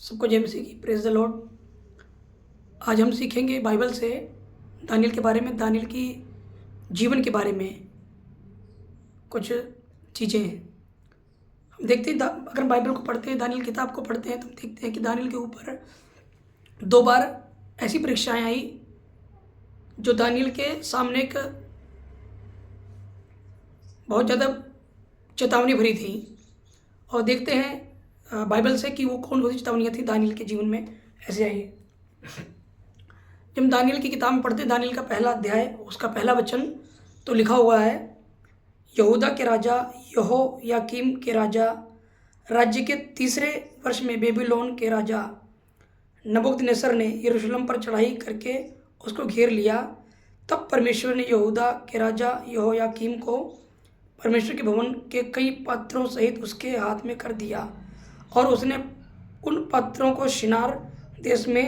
सबको जय मसीह की, प्रेज द लॉर्ड। आज हम सीखेंगे बाइबल से दानियल के बारे में, दानियल की जीवन के बारे में कुछ चीज़ें हैं। हम देखते हैं अगर बाइबल को पढ़ते हैं, दानियल किताब को पढ़ते हैं, तो हम देखते हैं कि दानियल के ऊपर 2 बार ऐसी परीक्षाएं आई जो दानियल के सामने एक बहुत ज़्यादा चेतावनी भरी थी। और देखते हैं बाइबल से कि वो कौन सी चेतावनियाँ थी दानियल के जीवन में ऐसे आई। जब दानियल की किताब में पढ़ते हैं, दानियल का पहला अध्याय, उसका पहला वचन तो लिखा हुआ है, यहूदा के राजा यहोयाकीम के राजा राज्य के 3रे वर्ष में बेबीलोन के राजा नबूकदनेस्सर ने यरूशलेम पर चढ़ाई करके उसको घेर लिया। तब परमेश्वर ने यहूदा के राजा यहोयाकीम को परमेश्वर के भवन के कई पात्रों सहित उसके हाथ में कर दिया, और उसने उन पात्रों को शिनार देश में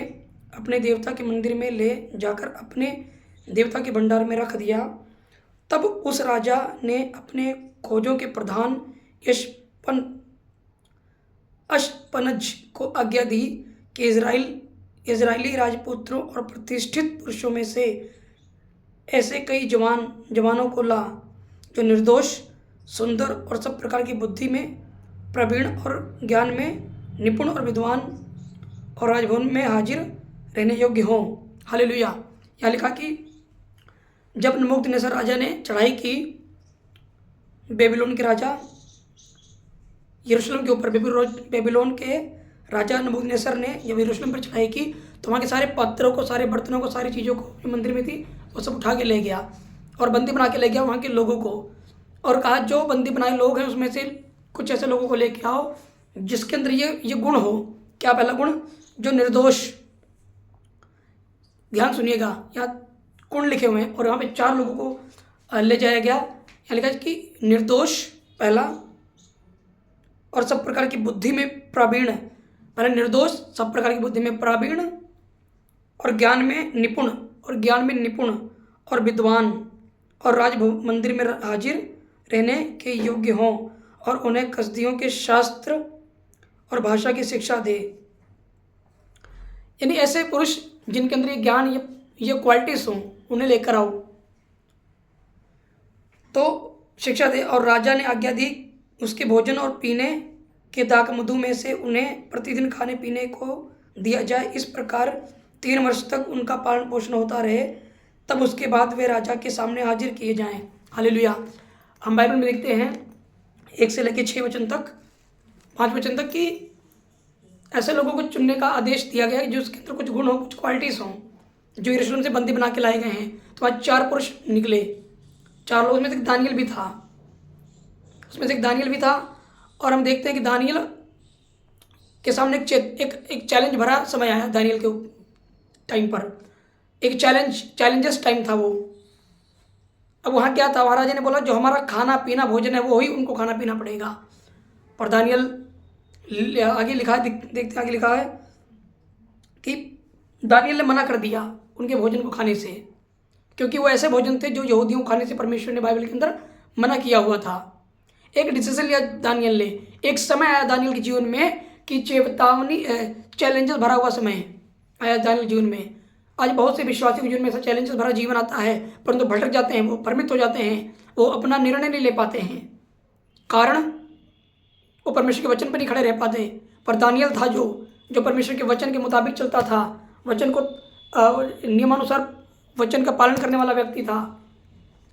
अपने देवता के मंदिर में ले जाकर अपने देवता के भंडार में रख दिया। तब उस राजा ने अपने खोजों के प्रधान अशपनज को आज्ञा दी कि इजरायली राजपुत्रों और प्रतिष्ठित पुरुषों में से ऐसे कई जवानों को ला जो निर्दोष, सुंदर और सब प्रकार की बुद्धि में प्रवीण और ज्ञान में निपुण और विद्वान और राजभवन में हाजिर रहने योग्य हों। हालेलुया। यहाँ लिखा कि जब नबूकदनेस्सर राजा ने चढ़ाई की, बेबीलोन के राजा यरूशलेम के ऊपर, बेबीलोन के राजा नबूकदनेस्सर ने जब यरूशलेम पर चढ़ाई की, तो वहाँ के सारे पत्थरों को, सारे बर्तनों को, सारी चीज़ों को जो मंदिर में थी वो सब उठा के ले गया और बंदी बना के ले गया वहाँ के लोगों को, और कहा जो बंदी बनाए लोग हैं उसमें से कुछ ऐसे लोगों को लेके आओ जिसके अंदर ये गुण हो। क्या पहला गुण? जो निर्दोष। ध्यान सुनिएगा, यहाँ गुण लिखे हुए हैं और यहाँ पे 4 लोगों को ले जाया गया। यहाँ लिखा है कि निर्दोष पहला, और सब प्रकार की बुद्धि में प्रवीण। पहले निर्दोष, सब प्रकार की बुद्धि में प्रवीण, और ज्ञान में निपुण, और विद्वान, और राज मंदिर में हाजिर रहने के योग्य हों, और उन्हें कसदियों के शास्त्र और भाषा की शिक्षा दे। यानी ऐसे पुरुष जिनके अंदर ये ज्ञान, ये क्वालिटीज हों, उन्हें लेकर आओ तो शिक्षा दे। और राजा ने आज्ञा दी उसके भोजन और पीने के दाख मधु में से उन्हें प्रतिदिन खाने पीने को दिया जाए। इस प्रकार 3 वर्ष तक उनका पालन पोषण होता रहे, तब उसके बाद वे राजा के सामने हाजिर किए जाएं। हालेलुया। हम बाइबल में देखते हैं 1 से लेकर 6 वचन तक, 5 वचन तक कि ऐसे लोगों को चुनने का आदेश दिया गया है जो उसके अंदर कुछ गुण हो, कुछ क्वालिटीज़ हों, जो यरूशलेम से बंदी बना के लाए गए हैं। तो आज 4 पुरुष निकले, 4 लोगों में से दानियल भी था, उसमें से एक दानियल भी था। और हम देखते हैं कि दानियल के सामने एक चैलेंज भरा समय आया। दानियल के टाइम पर एक चैलेंजस टाइम था वो। अब वहाँ क्या था, महाराजा ने बोला जो हमारा खाना पीना भोजन है वो ही उनको खाना पीना पड़ेगा। पर दानियल आगे लिखा, देखते आगे लिखा है कि दानियल ने मना कर दिया उनके भोजन को खाने से, क्योंकि वो ऐसे भोजन थे जो यहूदियों को खाने से परमेश्वर ने बाइबल के अंदर मना किया हुआ था। एक डिसीजन लिया दानियल ने। एक समय आया दानियल के जीवन में कि चैलेंजेस भरा हुआ समय आया दानियल जीवन में। आज बहुत से विश्वासियों के जीवन में ऐसा चैलेंजेस भरा जीवन आता है, परंतु भटक जाते हैं, वो भ्रमित हो जाते हैं, वो अपना निर्णय नहीं ले पाते हैं, कारण वो परमेश्वर के वचन पर नहीं खड़े रह पाते। पर दानियल था जो परमेश्वर के वचन के मुताबिक चलता था, वचन को नियमानुसार वचन का पालन करने वाला व्यक्ति था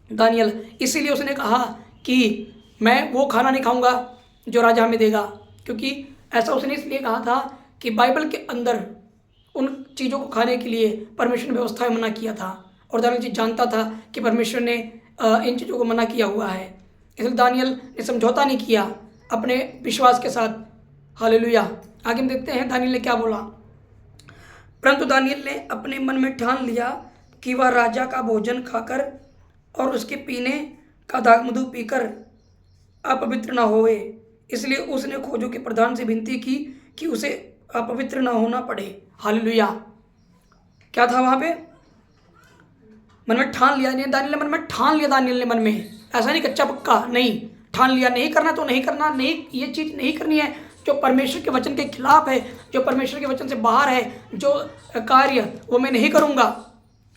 दानियल। इसीलिए उसने कहा कि मैं वो खाना नहीं खाऊंगा जो राजा हमें देगा, क्योंकि ऐसा उसने इसलिए कहा था कि बाइबल के अंदर उन चीज़ों को खाने के लिए परमेश्वर ने व्यवस्था में मना किया था, और दानियल जी जानता था कि परमेश्वर ने इन चीज़ों को मना किया हुआ है। इसलिए दानियल ने समझौता नहीं किया अपने विश्वास के साथ। हालेलुया। आगे हम देखते हैं दानियल ने क्या बोला। परंतु दानियल ने अपने मन में ठान लिया कि वह राजा का भोजन खाकर और उसके पीने का दाख मधु पीकर अपवित्र न होए, इसलिए उसने खोजों के प्रधान से विनती की कि उसे अपवित्र न होना पड़े। हालेलुया। क्या था वहाँ पे? मन में ठान लिया दानियल ने, मन में ठान लिया दानियल ने, मन में, ऐसा नहीं कच्चा पक्का, नहीं, ठान लिया नहीं करना तो नहीं करना, नहीं ये चीज़ नहीं करनी है जो परमेश्वर के वचन के खिलाफ है, जो परमेश्वर के वचन से बाहर है, जो कार्य वो मैं नहीं करूँगा,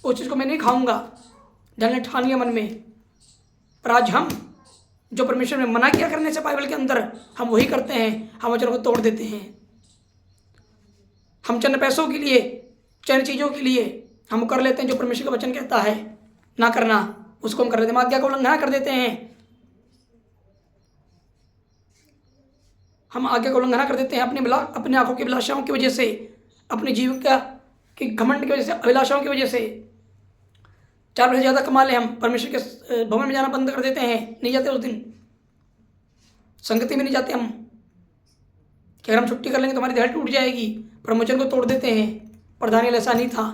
उस चीज़ को मैं नहीं खाऊंगा। दानियल ने ठान लिया मन में। पर आज हम जो परमेश्वर ने मना किया करने से बाइबल के अंदर, हम वही करते हैं, हम वचनों को तोड़ देते हैं। हम चंद पैसों के लिए, चंद चीज़ों के लिए हम कर लेते हैं जो परमेश्वर का वचन कहता है ना करना, उसको हम कर लेते हैं, हम आज्ञा का उल्लंघन कर देते हैं। हम आज्ञा का उल्लंघन कर देते हैं अपने आंखों की अभिलाषाओं की वजह से, अपने जीविका की घमंड की वजह से, अभिलाषाओं की वजह से। 4 बजे ज़्यादा कमा ले, हम परमेश्वर के भवन में जाना बंद कर देते हैं, नहीं जाते उस दिन, संगति में नहीं जाते हम, कि अगर हम छुट्टी कर लेंगे तो हमारी दिहाड़ी टूट जाएगी, प्रमोचन को तोड़ देते हैं। पर दानियल ऐसा नहीं था।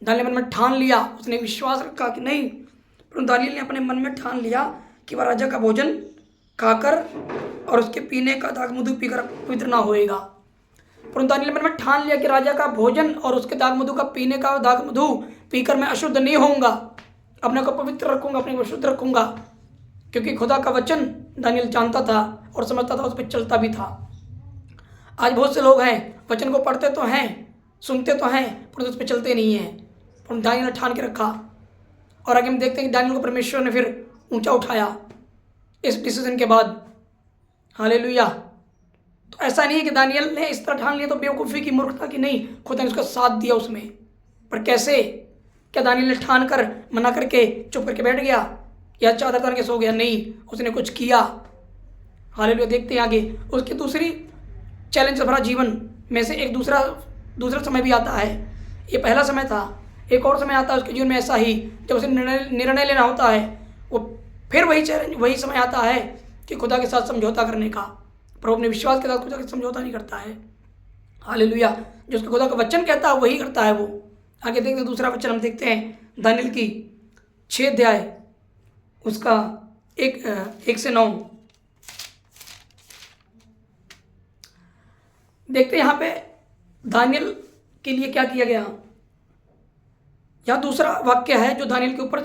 दानियल मन में ठान लिया, उसने विश्वास रखा कि नहीं, परंतु दानियल ने अपने मन में ठान लिया कि वह राजा का भोजन खाकर और उसके पीने का दाग मधु पीकर पवित्र ना होएगा। परंतु दानियल मन में ठान लिया कि राजा का भोजन और उसके दाग मधु का पीने का दाग मधु पीकर मैं अशुद्ध नहीं होऊंगा, अपने को पवित्र रखूंगा, अपने को शुद्ध रखूंगा, क्योंकि खुदा का वचन दानियल जानता था और समझता था, उस पर चलता भी था। आज बहुत से लोग हैं, वचन को पढ़ते तो हैं, सुनते तो हैं, परंतु उस पर चलते नहीं हैं। पर दानियल ने ठान के रखा, और आगे हम देखते हैं कि दानियल को परमेश्वर ने फिर ऊंचा उठाया इस डिसीजन के बाद। हालेलुया। तो ऐसा नहीं है कि दानियल ने इस तरह ठान लिया तो बेवकूफ़ी की, मूर्खता की नहीं, खुदा ने उसका साथ दिया उसमें। पर कैसे? क्या दानियल ने ठान कर मना करके चुप करके बैठ गया या चादर तान के सो गया? नहीं, उसने कुछ किया। हालेलुया। देखते हैं आगे उसकी दूसरी चैलेंज भरा जीवन में से एक दूसरा समय भी आता है। ये पहला समय था, एक और समय आता है उसके जीवन में ऐसा ही, जब उसे निर्णय लेना होता है। वो फिर वही चैलेंज, वही समय आता है कि खुदा के साथ समझौता करने का। पर वो अपने विश्वास के साथ खुदा के साथ समझौता नहीं करता है। हालेलुया। जो उसके खुदा का वचन कहता है वही करता है वो। आगे देखते हैं दूसरा वचन, हम देखते हैं दानियल की 6 अध्याय उसका 1 से 9। देखते हैं यहाँ पे दानियल के लिए क्या किया गया। यहाँ दूसरा वाक्य है जो दानियल के ऊपर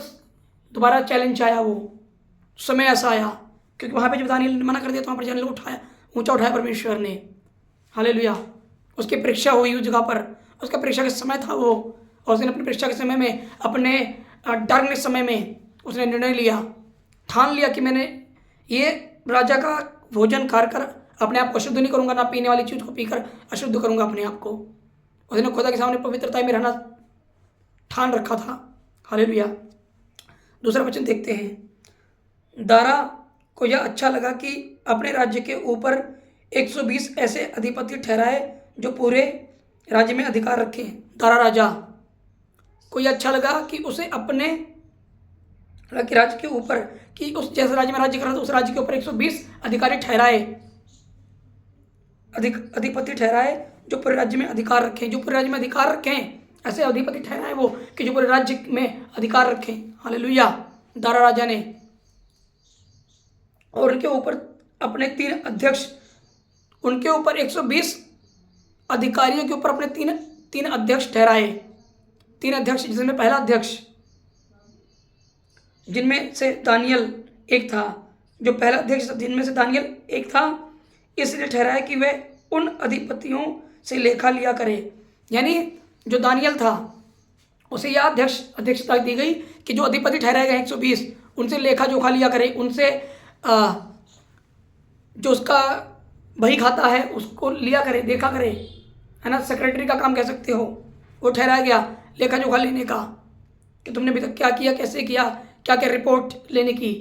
दोबारा चैलेंज आया। वो समय ऐसा आया क्योंकि वहाँ पे जब दानियल ने मना कर दिया तो वहाँ पर दानियल को ऊंचा उठाया परमेश्वर ने। हालेलुया। उसकी परीक्षा हुई उस जगह पर, उसका परीक्षा का समय था वो, और उसने अपनी परीक्षा के समय में, अपने डरने समय में उसने निर्णय लिया, ठान लिया कि मैंने ये राजा का भोजन खाकर अपने आप को अशुद्ध नहीं करूँगा, ना पीने वाली चीज़ को पीकर अशुद्ध करूँगा अपने आप को। उसने खुदा के सामने पवित्रता में रहना ठान रखा था। हालेलुया। दूसरा वचन देखते हैं। दारा को यह अच्छा लगा कि अपने राज्य के ऊपर 120 ऐसे अधिपति ठहराए जो पूरे राज्य में अधिकार रखें। दारा राजा को यह अच्छा लगा कि उसे अपने राज्य के ऊपर, कि उस जैसे राज्य में राज्य कर रहा था उस राज्य के ऊपर 120 अधिकारी ठहराए, अधिपति ठहराए जो पूरे राज्य में अधिकार रखें। जो पूरे राज्य में अधिकार रखें, ऐसे अधिपति ठहराए वो कि जो पूरे राज्य में अधिकार रखें। हालेलुया। दारा राजा ने, और उनके ऊपर अपने 3 अध्यक्ष, उनके ऊपर 120 अधिकारियों के ऊपर अपने तीन अध्यक्ष ठहराए। 3 अध्यक्ष, जिसमें पहला अध्यक्ष, जिनमें से दानियल एक था, जो पहला अध्यक्ष जिनमें से दानियल एक था, इसलिए ठहराया कि वे उन अधिपतियों से लेखा लिया करे। यानी जो दानियल था उसे यह अध्यक्षता दी गई कि जो अधिपति ठहराए गए 120, उनसे लेखा जोखा लिया करे, उनसे जो उसका बही खाता है उसको लिया करे, देखा करे, है ना। सेक्रेटरी का काम कह सकते हो। वो ठहराया गया लेखा जोखा लेने का, कि तुमने अभी तक क्या किया, कैसे किया, क्या क्या रिपोर्ट लेने की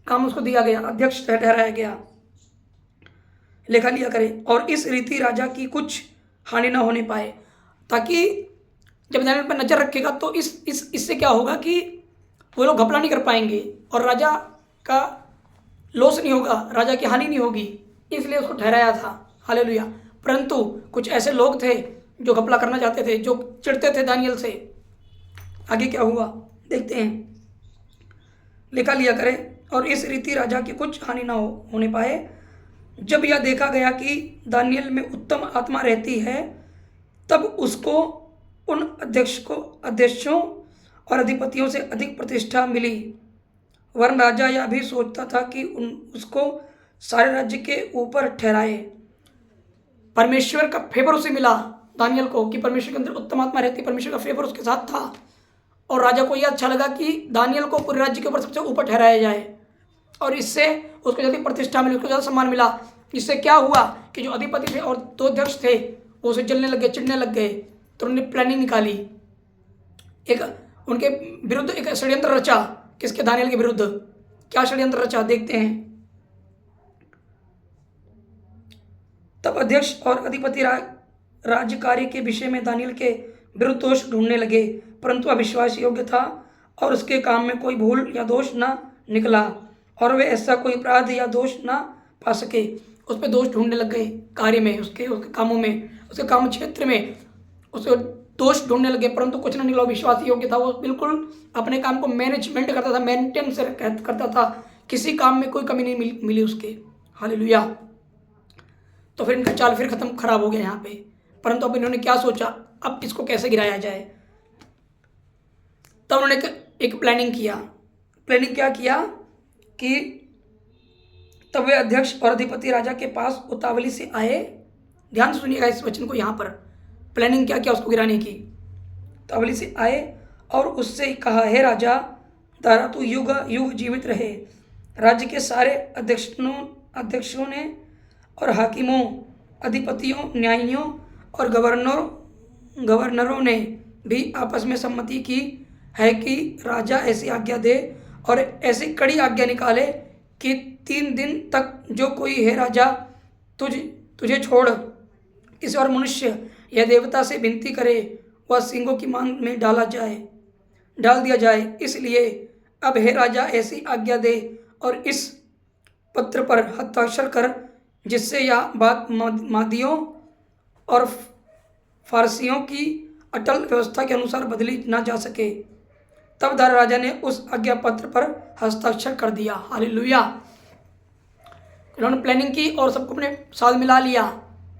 काम उसको दिया गया। अध्यक्ष ठहराया गया, लेखा लिया करे। और इस रीति राजा की कुछ हानि ना होने पाए, ताकि जब दानियल पर नज़र रखेगा तो इससे क्या होगा कि वो लोग घपला नहीं कर पाएंगे और राजा का लॉस नहीं होगा, राजा की हानि नहीं होगी, इसलिए उसको ठहराया था। हालेलुया। परंतु कुछ ऐसे लोग थे जो घपला करना चाहते थे, जो चिढ़ते थे दानियल से। आगे क्या हुआ देखते हैं। लिखा लिया करे और इस रीति राजा की कुछ हानि ना होने पाए। जब यह देखा गया कि दानियल में उत्तम आत्मा रहती है, तब उसको उन अध्यक्षों और अधिपतियों से अधिक प्रतिष्ठा मिली। वरन राजा यह भी सोचता था कि उसको सारे राज्य के ऊपर ठहराए। परमेश्वर का फेवर उसे मिला दानियल को, कि परमेश्वर के अंदर उत्तम आत्मा रहती, परमेश्वर का फेवर उसके साथ था। और राजा को यह अच्छा लगा कि दानियल को पूरे राज्य के ऊपर सबसे ऊपर ठहराया जाए, और इससे उसको ज़्यादा प्रतिष्ठा मिली, उसको ज़्यादा सम्मान मिला। इससे क्या हुआ कि जो अधिपति थे और 2 अध्यक्ष थे वो उसे जलने लग गए, चिढ़ने लग गए। तो उन्होंने प्लानिंग निकाली, एक उनके विरुद्ध एक षड्यंत्र रचा। किसके? दानियल के विरुद्ध। क्या षड्यंत्र रचा देखते हैं। तब अध्यक्ष और अधिपति राज्य कार्य के विषय में दानियल के विरुद्ध दोष ढूंढने लगे, परंतु अविश्वास योग्य था और उसके काम में कोई भूल या दोष न निकला, और वे ऐसा कोई अपराध या दोष न पा सके। उस पर दोष ढूंढने लग गए कार्य में, उसके कामों में, उसके काम क्षेत्र में उसके दोष ढूंढने लगे, परंतु कुछ न निकला। विश्वास योग्य था, वो बिल्कुल अपने काम को मैनेजमेंट करता था, मेंटेन से करता था, किसी काम में कोई कमी नहीं मिली उसके। हालेलुया। तो फिर इनका चाल फिर खत्म खराब हो गया यहाँ पे। परंतु अब इन्होंने क्या सोचा, अब इसको कैसे गिराया जाए। तब उन्होंने एक प्लानिंग किया। प्लानिंग क्या किया कि तब वे अध्यक्ष और अधिपति राजा के पास उतावली से आए। ध्यान से सुनिएगा इस वचन को। यहाँ पर प्लानिंग क्या किया उसको गिराने की। उतावली से आए और उससे कहा, हे राजा, तारा तू युग युग जीवित रहे। राज्य के सारे अध्यक्षों ने और हाकिमों, अधिपतियों, न्यायियों और गवर्नरों ने भी आपस में सम्मति की है कि राजा ऐसी आज्ञा दे और ऐसी कड़ी आज्ञा निकाले कि 3 दिन तक जो कोई है राजा तुझे छोड़ किसी और मनुष्य या देवता से विनती करे वह सिंगों की मांग में डाल दिया जाए। इसलिए अब हे राजा ऐसी आज्ञा दे और इस पत्र पर हस्ताक्षर कर, जिससे यह बात मादियों और फारसियों की अटल व्यवस्था के अनुसार बदली ना जा सके। तब दारा राजा ने उस आज्ञा पत्र पर हस्ताक्षर कर दिया। हालेलुया। उन्होंने प्लानिंग की और सबको अपने साथ मिला लिया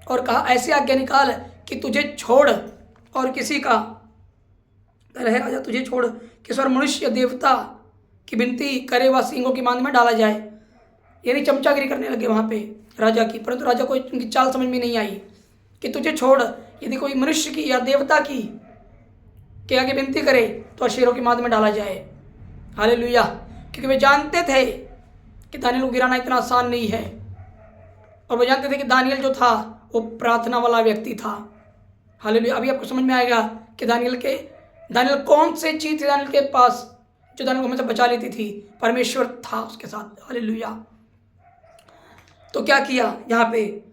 और कहा, ऐसी आज्ञा निकाल कि तुझे छोड़ और किसी का, रहे राजा, तुझे छोड़ किसी और मनुष्य देवता की विनती करे वह सिंगों की मांग में डाला जाए। यानी चमचागिरी करने लगे वहाँ पे राजा की, परंतु राजा को उनकी चाल समझ में नहीं आई कि तुझे छोड़ यदि कोई मनुष्य की या देवता की के आगे विनती करे तो शेरों की मांग में डाला जाए। हालेलुया। क्योंकि वे जानते थे कि दानियल को गिराना इतना आसान नहीं है, और वे जानते थे कि दानियल जो था वो प्रार्थना वाला व्यक्ति था। हालेलुया। अभी आपको समझ में आएगा कि दानियल कौन से चीज थी दानियल के पास जो दानियल को हमेशा बचा लेती थी। परमेश्वर था उसके साथ। हालेलुया। तो क्या किया यहाँ पे,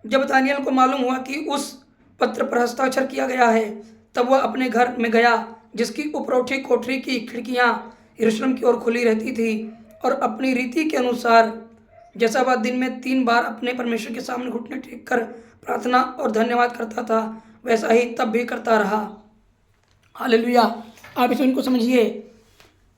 जब दानियल को मालूम हुआ कि उस पत्र पर हस्ताक्षर किया गया है, तब वह अपने घर में गया, जिसकी उपरौठी कोठरी की खिड़कियाँ यरूशलेम की ओर खुली रहती थी, और अपनी रीति के अनुसार जैसा वह दिन में 3 बार अपने परमेश्वर के सामने घुटने टेक कर प्रार्थना और धन्यवाद करता था, वैसा ही तब भी करता रहा। हालेलुया। आप इस इनको समझिए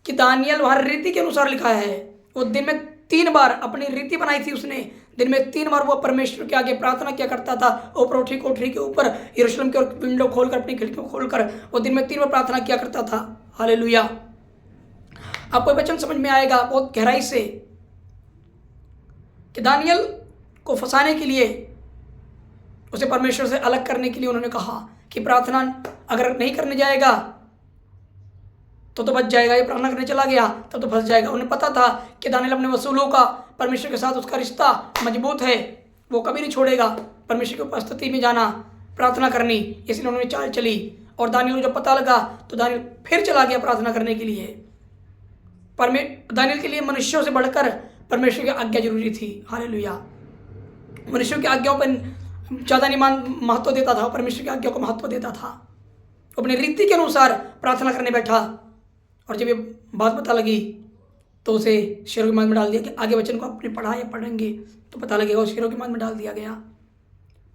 कि दानियल वहाँ रीति के अनुसार लिखा है। वो दिन में 3 बार अपनी रीति बनाई थी उसने, दिन में 3 बार वो परमेश्वर के आगे प्रार्थना किया करता था। उपरौठी कोठरी के ऊपर यरूशलेम के ओर विंडो खोलकर, अपनी खिड़कियों खोलकर वो दिन में 3 बार प्रार्थना किया करता था। हालेलुया। आपको वचन समझ में आएगा बहुत गहराई से कि दानियल को फंसाने के लिए, उसे परमेश्वर से अलग करने के लिए उन्होंने कहा कि प्रार्थना अगर नहीं करने जाएगा तो बच जाएगा, ये प्रार्थना करने चला गया तब तो फंस जाएगा। उन्हें पता था कि दानियल अपने वसूलों का, परमेश्वर के साथ उसका रिश्ता मजबूत है, वो कभी नहीं छोड़ेगा परमेश्वर की उपस्थिति में जाना, प्रार्थना करनी। इसलिए उन्होंने चाल चली, और दानियल को जब पता लगा तो दानियल फिर चला गया प्रार्थना करने के लिए। दानियल के लिए मनुष्यों से बढ़कर परमेश्वर की आज्ञा जरूरी थी। हालेलुया। मनुष्यों की आज्ञाओं पर ज़्यादा नहीं महत्व देता था, परमेश्वर की आज्ञा को महत्व देता था। अपनी रीति के अनुसार प्रार्थना करने बैठा, और जब ये बात पता लगी तो उसे शेरों की मांग में डाल दिया। कि आगे वचन को अपने पढ़ाए पढ़ेंगे तो पता लगेगा, उस शेरों की मांग में डाल दिया गया।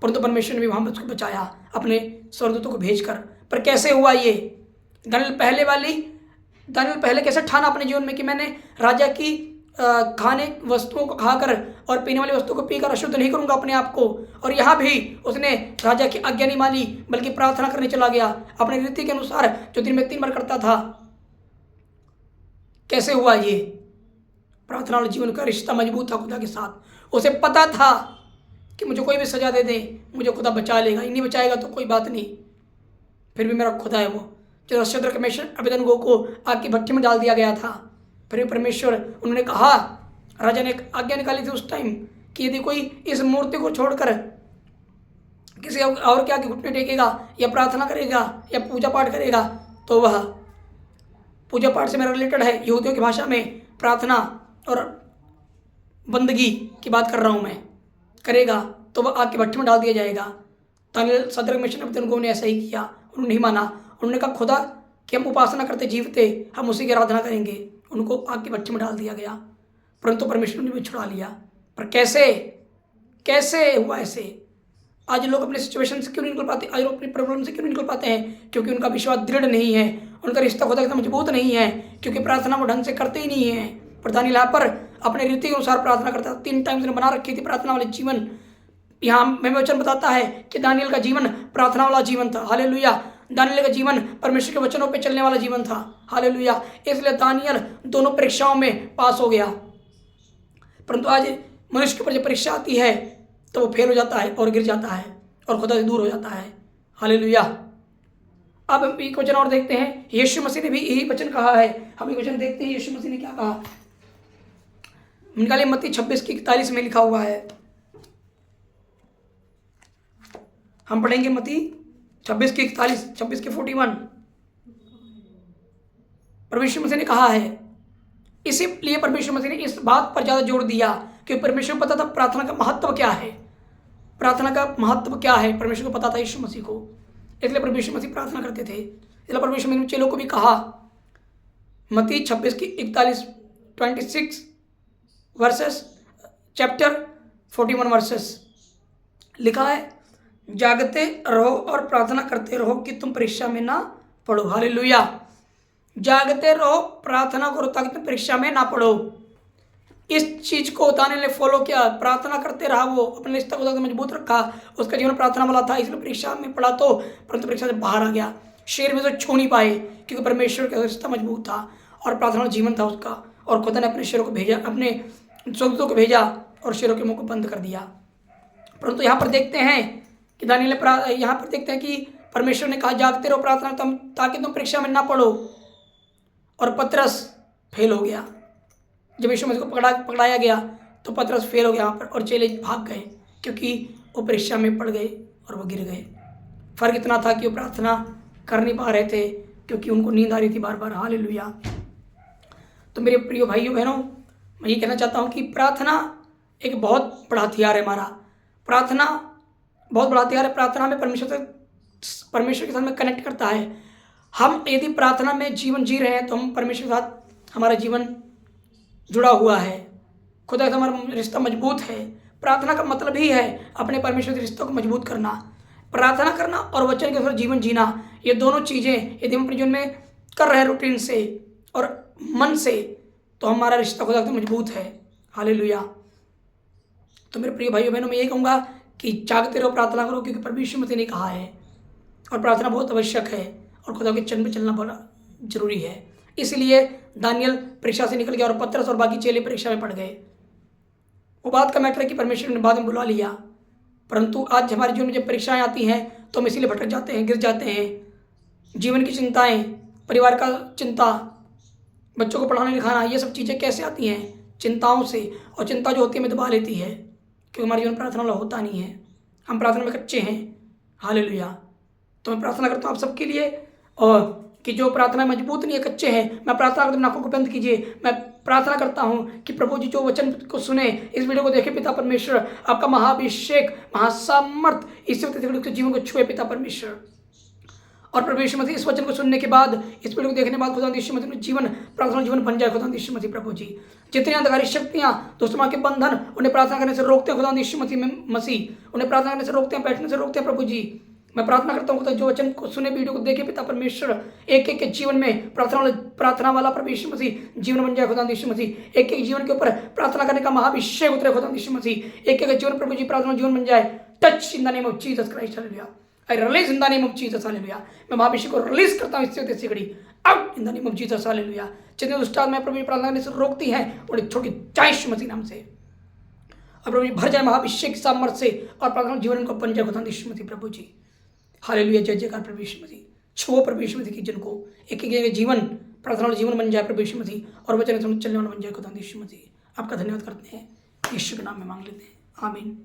परंतु परमेश्वर ने भी वहाँ उसको बचाया अपने स्वर्गदूतों को भेजकर। पर कैसे हुआ ये? दानियल पहले कैसे ठाना अपने जीवन में कि मैंने राजा की खाने वस्तुओं को खाकर और पीने वाली वस्तुओं को पीकर अशुद्ध नहीं करूंगा अपने आप को। और यहाँ भी उसने राजा की आज्ञा नहीं मानी, बल्कि प्रार्थना करने चला गया अपनी रीति के अनुसार, जो दिन में 3 बार करता था। कैसे हुआ ये? प्रार्थना वाले जीवन का रिश्ता मजबूत था खुदा के साथ। उसे पता था कि मुझे कोई भी सज़ा दे दे, मुझे खुदा बचा लेगा, नहीं बचाएगा तो कोई बात नहीं, फिर भी मेरा खुदा है वो। जब शद्रक मेशक अबेदनगो को आग की भट्टी में डाल दिया गया था, फिर भी परमेश्वर, उन्होंने कहा, राजा ने एक आज्ञा निकाली थी उस टाइम कि यदि कोई इस मूर्ति को छोड़कर किसी और के आगे घुटने टेकेगा या प्रार्थना करेगा या पूजा पाठ करेगा, तो वह पूजा पाठ से मेरा रिलेटेड है, यहूदियों की भाषा में प्रार्थना और बंदगी की बात कर रहा हूँ मैं, करेगा तो वह आग की भट्टी में डाल दिया जाएगा। दानियल शद्रक मेशक अबेदनगो ने ऐसा ही किया, उन्होंने नहीं माना। उन्होंने कहा खुदा कि हम उपासना करते जीवते, हम उसी की आराधना करेंगे। उनको आग की भट्टी में डाल दिया गया, परंतु परमेश्वर ने भी छुड़ा लिया। पर कैसे हुआ ऐसे? आज लोग अपने सिचुएशन से क्यों नहीं निकल पाते? आज लोग अपनी प्रॉब्लम से क्यों नहीं निकल पाते हैं? क्योंकि उनका विश्वास दृढ़ नहीं है, उनका रिश्ता खुदा के साथ मजबूत नहीं है, क्योंकि प्रार्थना वो ढंग से करते ही नहीं है। पर दानियल यहाँ पर अपने रीति के अनुसार प्रार्थना करता था। 3 टाइम उसने बना रखी थी प्रार्थना वाले जीवन। यहाँ में वचन बताता है कि दानियल का जीवन प्रार्थना वाला जीवन था। हालेलुया। दानियल का जीवन परमेश्वर के वचनों पे चलने वाला जीवन था। हालेलुया। इसलिए दानियल दोनों परीक्षाओं में पास हो गया। परंतु आज मनुष्य के ऊपर जब परीक्षा आती है तो वो फेल हो जाता है और गिर जाता है और खुदा से दूर हो जाता है। हालेलुया। अब हम एक वचन और देखते हैं, यीशु मसीह ने भी यही वचन कहा है। हम एक वचन देखते हैं यीशु मसीह ने क्या कहा। निकालिए मत्ती 26:41 में लिखा हुआ है। हम पढ़ेंगे मत्ती 26:41, 26:41। परमेश्वर मसीह ने कहा है, इसीलिए परमेश्वर मसीह ने इस बात पर ज़्यादा जोर दिया कि परमेश्वर को पता था प्रार्थना का महत्व क्या है। प्रार्थना का महत्व क्या है परमेश्वर को पता था, यीशु मसीह को। इसलिए परमेश्वर मसीह प्रार्थना करते थे। इसलिए परमेश्वर मसीह ने चेलों को भी कहा, मत्ती 26:41, 26 वर्सेस, चैप्टर 41 वर्सेस लिखा है, जागते रहो और प्रार्थना करते रहो कि तुम परीक्षा में ना पढ़ो। हालेलुया। जागते रहो, प्रार्थना करो ताकि तुम परीक्षा में ना पढ़ो। इस चीज को दानियल ने फॉलो किया, प्रार्थना करते रहा, वो अपने रिश्ता को मजबूत रखा। उसका जीवन प्रार्थना वाला था, इसलिए परीक्षा में पढ़ा तो, परंतु परीक्षा से बाहर आ गया। शेर में तो छू नहीं पाए क्योंकि परमेश्वर का रिश्ता मजबूत था और प्रार्थना जीवन था उसका। और खुदा ने अपने शेरों को भेजा, अपने स्वर्गदूतों को भेजा और शेरों के मुंह को बंद कर दिया। परंतु यहाँ पर देखते हैं कि दानियल ने यहाँ पर देखते हैं कि परमेश्वर ने कहा, जागते रहो प्रार्थना ताकि तुम परीक्षा में ना पढ़ो। और पतरस फेल हो गया। जब यीशु मसीह को पकड़ाया गया तो पतरस फेल हो गया यहाँ पर और चेले भाग गए क्योंकि वो परीक्षा में पड़ गए और वो गिर गए। फर्क इतना था कि वो प्रार्थना कर नहीं पा रहे थे क्योंकि उनको नींद आ रही थी बार बार। हालेलुया। तो मेरे प्रिय भाइयों बहनों, मैं ये कहना चाहता हूँ कि प्रार्थना एक बहुत बड़ा हथियार है हमारा। प्रार्थना बहुत बड़ा हथियार है। प्रार्थना में परमेश्वर के साथ में कनेक्ट करता है। हम यदि प्रार्थना में जीवन जी रहे हैं तो हम परमेश्वर के साथ, हमारा जीवन जुड़ा हुआ है, खुदा से हमारा रिश्ता मजबूत है। प्रार्थना का मतलब ही है अपने परमेश्वर के रिश्तों को मजबूत करना। प्रार्थना करना और वचन के अनुसार जीवन जीना, ये दोनों चीज़ें यदि हम अपने जीवन में कर रहे हैं रूटीन से और मन से, तो हमारा रिश्ता खुदा से मजबूत है। हालेलुया। तो मेरे प्रिय भाइयों बहनों, मैं ये कहूँगा कि जागते रहो, प्रार्थना करो, क्योंकि परमेश्वर मसीह ने कहा है और प्रार्थना बहुत आवश्यक है और खुदा के चरण पे चलना बहुत जरूरी है। इसलिए दानियल परीक्षा से निकल गया और पतरस और बाकी चेले परीक्षा में पड़ गए। वो बात का मैटर है कि परमेश्वर ने बाद में बुला लिया। परंतु आज हमारे जीवन में जब परीक्षाएं आती हैं तो हम इसीलिए भटक जाते हैं, गिर जाते हैं। जीवन की चिंताएं, परिवार का चिंता, बच्चों को पढ़ाने लिखाना, ये सब चीज़ें कैसे आती हैं? चिंताओं से। और चिंता जो होती है हमें दबा लेती है क्योंकि हमारे जीवन प्रार्थना वाला होता नहीं है। हम प्रार्थना में कच्चे हैं। हालेलुया। तो मैं प्रार्थना करता हूँ आप सबके लिए और कि जो प्रार्थना मजबूत नहीं है, कच्चे हैं, मैं प्रार्थना करता हूँ आंखों को बंद कीजिए। मैं प्रार्थना करता हूँ कि प्रभु जी जो वचन को सुने, इस वीडियो को देखे, पिता परमेश्वर आपका महाअभिषेक, महासामर्थ इस वक्त के जीवन को छुए पिता परमेश्वर। और प्रभु यीशु मसीह इस वचन को सुनने के बाद, इस वीडियो को देखने के बाद खुदा यीशु मसीह में जीवन, प्रार्थना जीवन बन जाए। खुदा यीशु मसीह प्रभु जी, जितनी अंधकारी शक्तियाँ, दुष्टों के बंधन उन्हें प्रार्थना करने से रोकते हैं, खुदा यीशु मसीह उन्हें प्रार्थना करने से रोकते हैं, बैठने से रोकते हैं। प्रभु जी मैं प्रार्थना करता हूँ जो वचन को सुने, वीडियो को देखे पिता परमेश्वर, एक एक के जीवन में प्रार्थना वाला प्रभु यीशु मसीह जीवन बन जाए। खुदा यीशु मसीह एक एक जीवन के ऊपर प्रार्थना करने का महाअभिषेक उतरे। खुदा यीशु मसीह एक एक जीवन प्रभु जी प्रार्थना जीवन बन जाए। Touch in the name of Jesus Christ. Hallelujah. I release in the name of Jesus. Hallelujah. मैं महाअभिषेक को रिलीज करता हूँ इससे घड़ी out in the name of Jesus. Hallelujah. जितने दुष्ट आत्माएं प्रभु प्रार्थना करने से रोकती हैं उन्हें छोड़ के जाए यीशु मसीह नाम से। और प्रभु जी भर जाए महाअभिषेक सामर्थ से और प्रार्थना जीवन को बन जाए खुदा यीशु मसीह प्रभु जी। हालेलुया, जय जयकार प्रभु यीशु मसीह। छुओ प्रभु यीशु मसीह की जन को, एक एक जीवन प्रार्थना जीवन बन जाए प्रभु यीशु मसीह और वचन चलने वाला बन जाए खुदा यीशु मसीह। आपका धन्यवाद करते हैं, यीशु के नाम में मांग लेते हैं, आमीन।